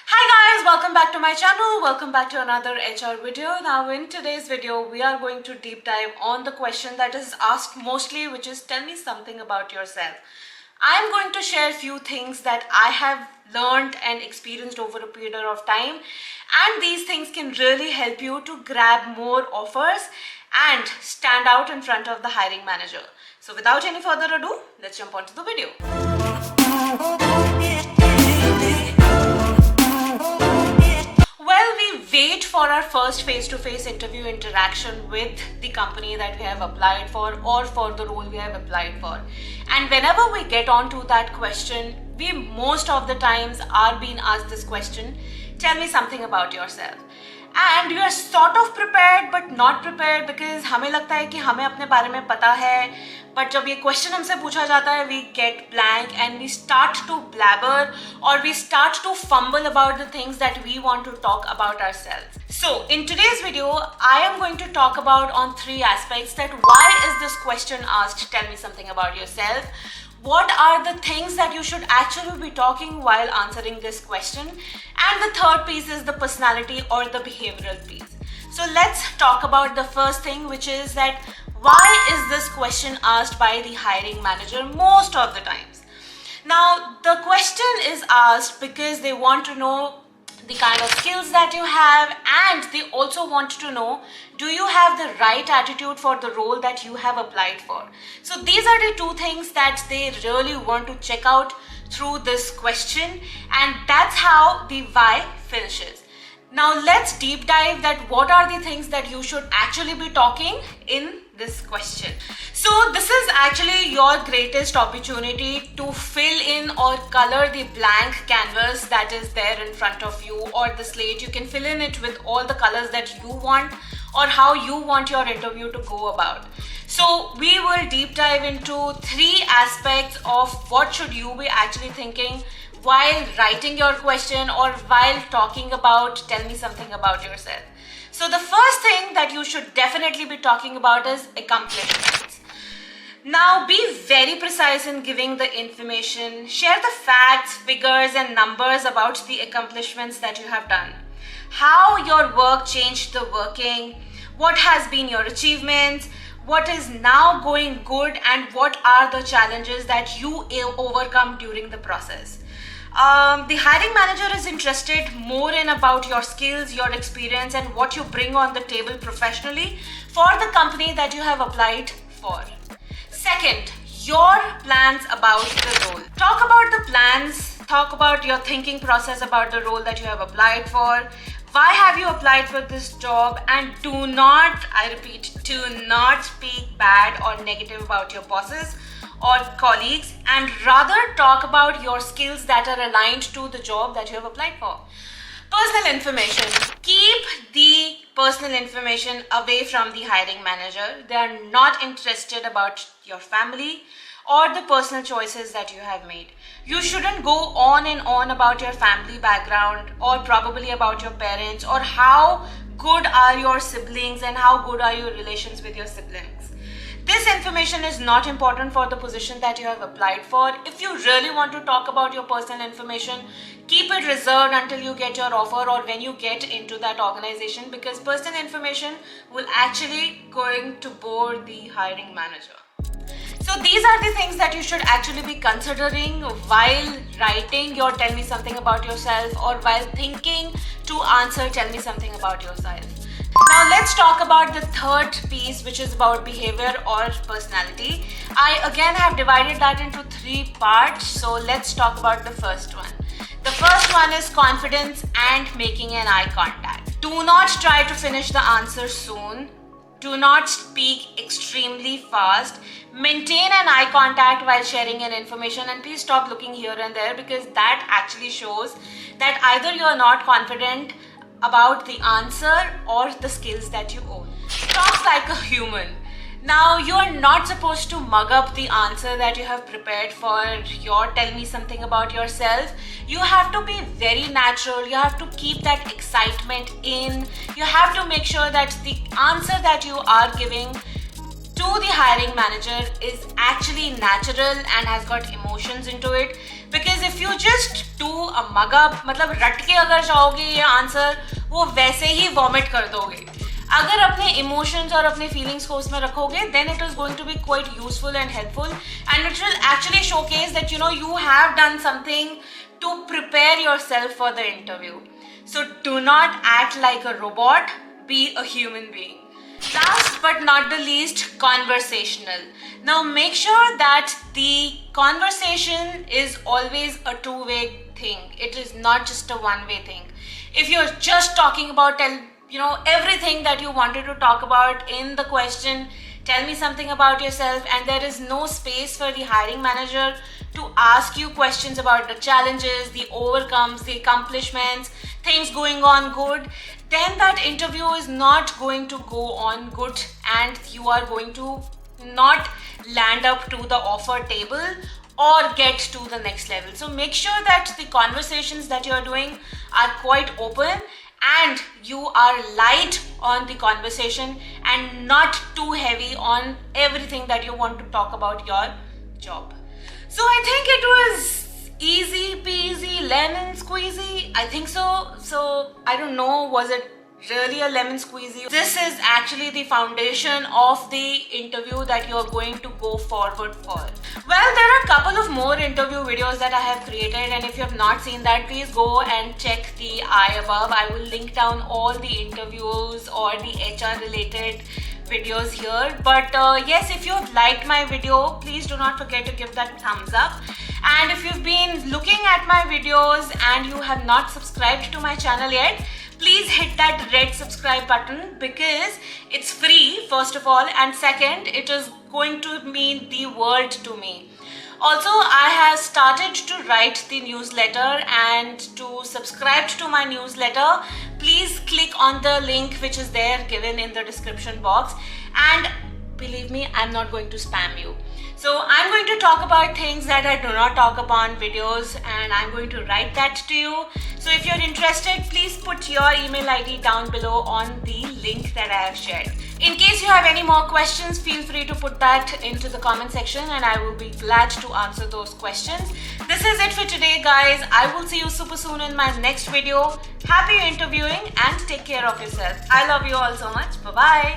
Hi guys, welcome back to my channel. Welcome back to another HR video. Now in today's video, we are going to deep dive on the question that is asked mostly, which is tell me something about yourself. I am going to share a few things that I have learned and experienced over a period of time, and these things can really help you to grab more offers and stand out in front of the hiring manager. So without any further ado, let's jump onto the video. Well, we wait for our first face-to-face interview interaction with the company that we have applied for or for the role we have applied for. And whenever we get on to that question, we most of the times are being asked this question, tell me something about yourself. And we are sort of prepared but not prepared because हमें लगता है कि हमें अपने बारे में पता है, but जब ये question हमसे पूछा जाता है, we get blank and we start to blabber or we start to fumble about the things that we want to talk about ourselves. So in today's video, I am going to talk about on three aspects that why is this question asked, tell me something about yourself. What are the things that you should actually be talking while answering this question? And the third piece is the personality or the behavioral piece. So let's talk about the first thing, which is that why is this question asked by the hiring manager most of the times? Now, the question is asked because they want to know the kind of skills that you have, and they also want to know, do you have the right attitude for the role that you have applied for? So these are the two things that they really want to check out through this question, and that's how the why finishes. Now let's deep dive that what are the things that you should actually be talking in this question. So this is actually your greatest opportunity to fill in or color the blank canvas that is there in front of you, or the slate. You can fill in it with all the colors that you want or how you want your interview to go about. So we will deep dive into three aspects of what should you be actually thinking while writing your question or while talking about tell me something about yourself. So the first thing that you should definitely be talking about is accomplishments. Now be very precise in giving the information. Share the facts, figures and numbers about the accomplishments that you have done. How your work changed the working, what has been your achievements, what is now going good, and what are the challenges that you overcome during the process. The hiring manager is interested more in about your skills, your experience, and what you bring on the table professionally for the company that you have applied for. Second, your plans about the role. Talk about the plans, talk about your thinking process about the role that you have applied for. Why have you applied for this job? And do not, I repeat, do not speak bad or negative about your bosses or colleagues, and rather talk about your skills that are aligned to the job that you have applied for. Personal information. Keep the personal information away from the hiring manager. They are not interested about your family or the personal choices that you have made. You shouldn't go on and on about your family background or probably about your parents or how good are your siblings and how good are your relations with your siblings. This information is not important for the position that you have applied for. If you really want to talk about your personal information, keep it reserved until you get your offer or when you get into that organization, because personal information will actually going to bore the hiring manager. So these are the things that you should actually be considering while writing your tell me something about yourself or while thinking to answer tell me something about yourself. Now let's talk about the third piece, which is about behavior or personality. I again have divided that into three parts. So let's talk about the first one. The first one is confidence and making an eye contact. Do not try to finish the answer soon. Do not speak extremely fast. Maintain an eye contact while sharing an information, and please stop looking here and there because that actually shows that either you are not confident about the answer or the skills that you own. Talk like a human. Now, you are not supposed to mug up the answer that you have prepared for your tell me something about yourself. You have to be very natural. You have to keep that excitement in. You have to make sure that the answer that you are giving to the hiring manager is actually natural and has got emotions into it, because if you just do a mug up, मतलब रट के अगर जाओगे ये answer, वो वैसे ही vomit कर दोगे. अगर अपने इमोशंस और अपने फीलिंग्स को उसमें रखोगे, then it is going to be quite useful and helpful, and it will actually showcase that you have done something to prepare yourself for the interview. So do not act like a robot, be a human being. Last but not the least, conversational. Now make sure that the conversation is always a two-way thing. It is not just a one-way thing. If you're just talking about everything that you wanted to talk about in the question, tell me something about yourself, and there is no space for the hiring manager to ask you questions about the challenges, the overcomes, the accomplishments, things going on good, then that interview is not going to go on good, and you are going to not land up to the offer table or get to the next level. So make sure that the conversations that you are doing are quite open, and you are light on the conversation and not too heavy on everything that you want to talk about your job. So I think it was easy peasy lemon squeezy. I think so. So I don't know, was it really a lemon squeezy? This is actually the foundation of the interview that you are going to go forward for. Well, there are a couple of more interview videos that I have created, and if you have not seen that, please go and check the I above. I will link down all the interviews or the HR related videos here. But yes, if you have liked my video, please do not forget to give that thumbs up. And if you've been looking at my videos and you have not subscribed to my channel yet, please hit that red subscribe button, because it's free, first of all, and second, it is going to mean the world to me. Also, I have started to write the newsletter, and to subscribe to my newsletter, please click on the link which is there given in the description box, and believe me, I'm not going to spam you. So I'm going to talk about things that I do not talk about videos, and I'm going to write that to you. So if you're interested, please put your email ID down below on the link that I have shared. In case you have any more questions, feel free to put that into the comment section, and I will be glad to answer those questions. This is it for today, guys. I will see you super soon in my next video. Happy interviewing and take care of yourself. I love you all so much. Bye-bye.